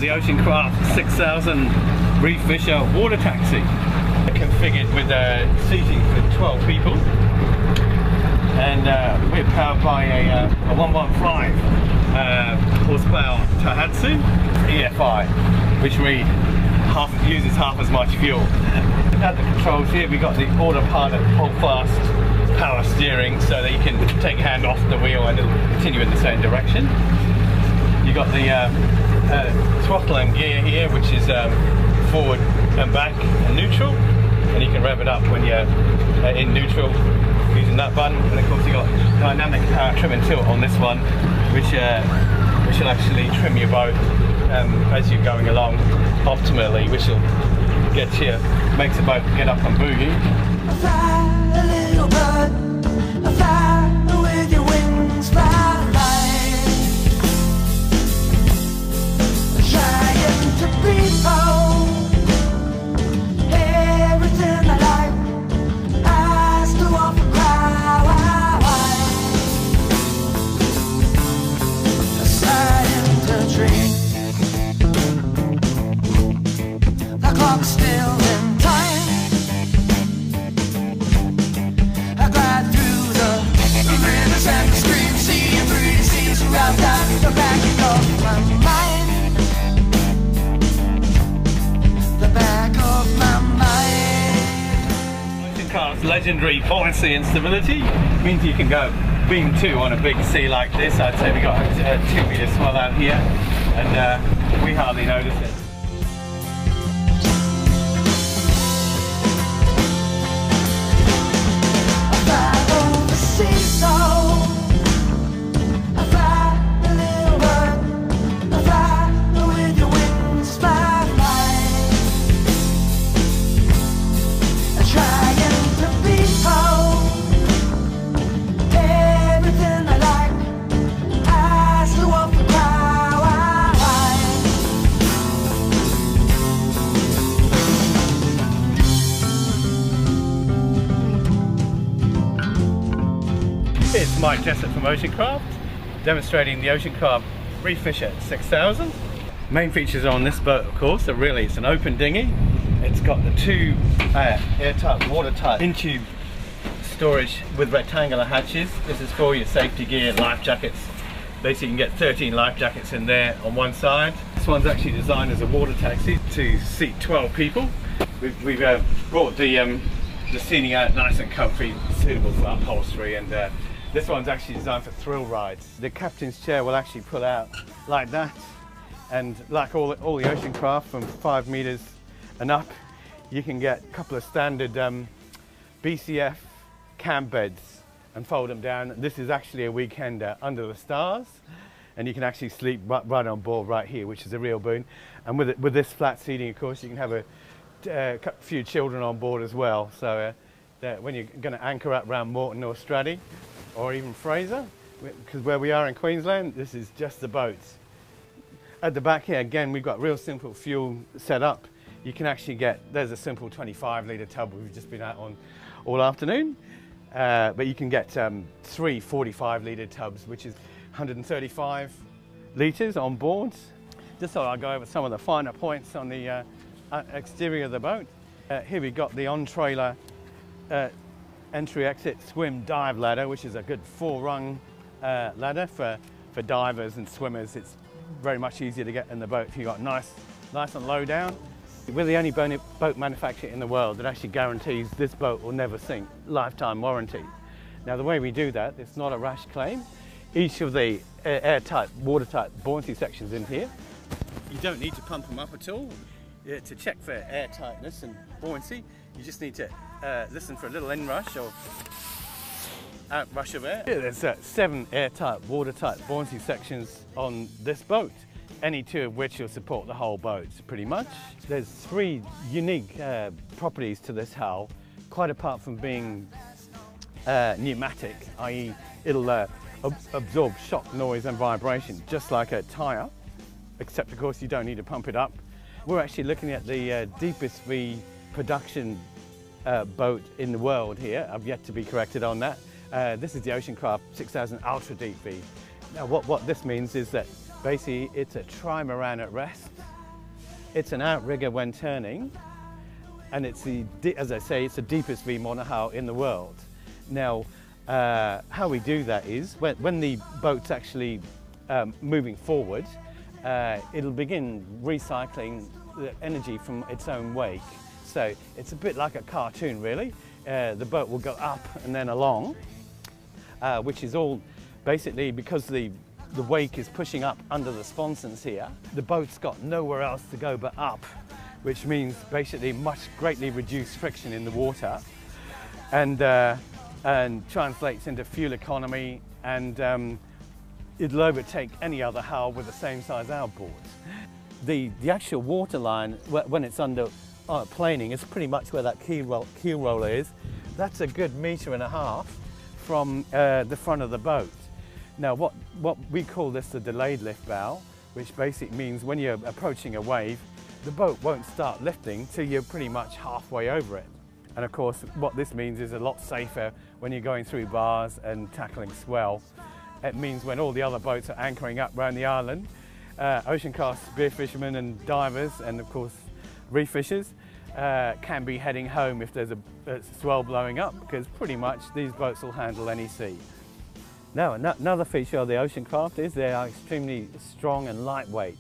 the Ocean Craft 6000 Reef Fisher water taxi. Configured with seating for 12 people. And we're powered by a 115 horsepower Tohatsu EFI, which uses half as much fuel. At the controls here, we've got the autopilot hold fast power steering, so that you can take your hand off the wheel and it'll continue in the same direction. You've got the throttle and gear here, which is forward and back and neutral, and you can rev it up when you're in neutral using that button. And of course you've got dynamic power trim and tilt on this one, which will actually trim your boat as you're going along optimally, which will makes the boat get up and boogie. Fly, a little bird, fly with your wings, fly high. Trying to breathe home, everything I like, I still want to cry. Deciding to dream. The clock's still in time. I glide through the rivers and the streams, seeing pretty scenes around down the back of my mind. The back of my mind. Ocean Craft's legendary buoyancy and stability means you can go beam 2 on a big sea like this. I'd say we got a 2 metre swell out here, and we hardly notice it. It's Mike Jessup from Ocean Craft, demonstrating the Ocean Craft Reef Fisher 6000. Main features on this boat, of course, are really it's an open dinghy. It's got the 2 airtight, watertight in-tube storage with rectangular hatches. This is for your safety gear, life jackets. Basically, you can get 13 life jackets in there on one side. This one's actually designed as a water taxi to seat 12 people. We've brought the seating out nice and comfy, suitable for upholstery, and this one's actually designed for thrill rides. The captain's chair will actually pull out like that, and like all the Ocean Craft from 5 meters and up, you can get a couple of standard BCF camp beds and fold them down. This is actually a weekender under the stars, and you can actually sleep right on board right here, which is a real boon. And with this flat seating, of course, you can have a few children on board as well. So when you're going to anchor up around Moreton or Stradey, or even Fraser, because where we are in Queensland, this is just the boats. At the back here, again, we've got real simple fuel set up. You can actually there's a simple 25 litre tub we've just been out on all afternoon, but you can get 3 45 litre tubs, which is 135 litres on board. Just thought I'd go over some of the finer points on the exterior of the boat. Here we've got the on-trailer entry exit swim dive ladder, which is a good 4-rung ladder for divers and swimmers. It's very much easier to get in the boat if you've got nice and low down. We're the only boat manufacturer in the world that actually guarantees this boat will never sink, lifetime warranty. Now the way we do that, it's not a rash claim. Each of the airtight, watertight buoyancy sections in here, you don't need to pump them up at all. To check for airtightness and buoyancy, you just need to listen for a little inrush or outrush of air. There's 7 airtight, watertight buoyancy sections on this boat, any 2 of which will support the whole boat, pretty much. There's 3 unique properties to this hull, quite apart from being pneumatic, i.e. it'll absorb shock, noise and vibration, just like a tyre, except of course you don't need to pump it up. We're actually looking at the deepest V production boat in the world here. I've yet to be corrected on that. This is the Ocean Craft 6000 Ultra Deep V. Now what this means is that basically it's a trimaran at rest. It's an outrigger when turning, and it's as I say, it's the deepest V monohull in the world. Now, how we do that is when the boat's actually moving forward, it'll begin recycling the energy from its own wake. So it's a bit like a cartoon, really. The boat will go up and then along, which is all basically because the wake is pushing up under the sponsons here. The boat's got nowhere else to go but up, which means basically greatly reduced friction in the water, and translates into fuel economy, and it'll overtake any other hull with the same size outboard. The actual water line, when it's under planing, is pretty much where that keel roller is. That's a good 1.5 meters from the front of the boat. Now what we call this the delayed lift bow, which basically means when you're approaching a wave, the boat won't start lifting till you're pretty much halfway over it. And of course what this means is a lot safer when you're going through bars and tackling swell. It means when all the other boats are anchoring up around the island, ocean-cast spear fishermen and divers, and of course reef fishers, can be heading home if there's a swell blowing up, because pretty much these boats will handle any sea. Now, another feature of the ocean craft is they are extremely strong and lightweight.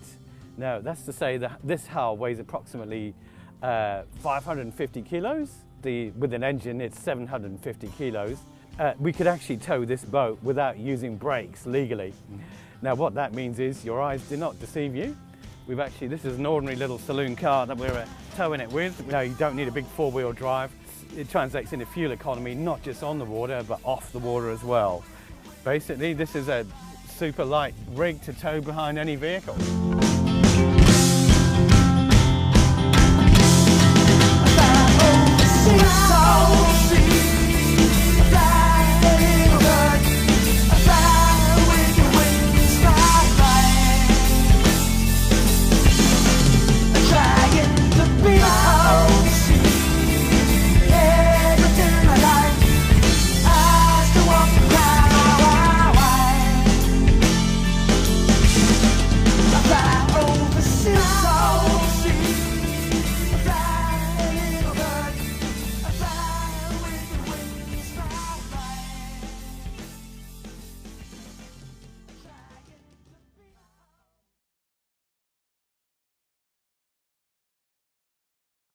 Now, that's to say that this hull weighs approximately 550 kilos. With an engine, it's 750 kilos. We could actually tow this boat without using brakes legally. Now, what that means is your eyes do not deceive you. This is an ordinary little saloon car that we're towing it with. No, you don't need a big four-wheel drive. It translates into fuel economy, not just on the water, but off the water as well. Basically, this is a super light rig to tow behind any vehicle. Overseas,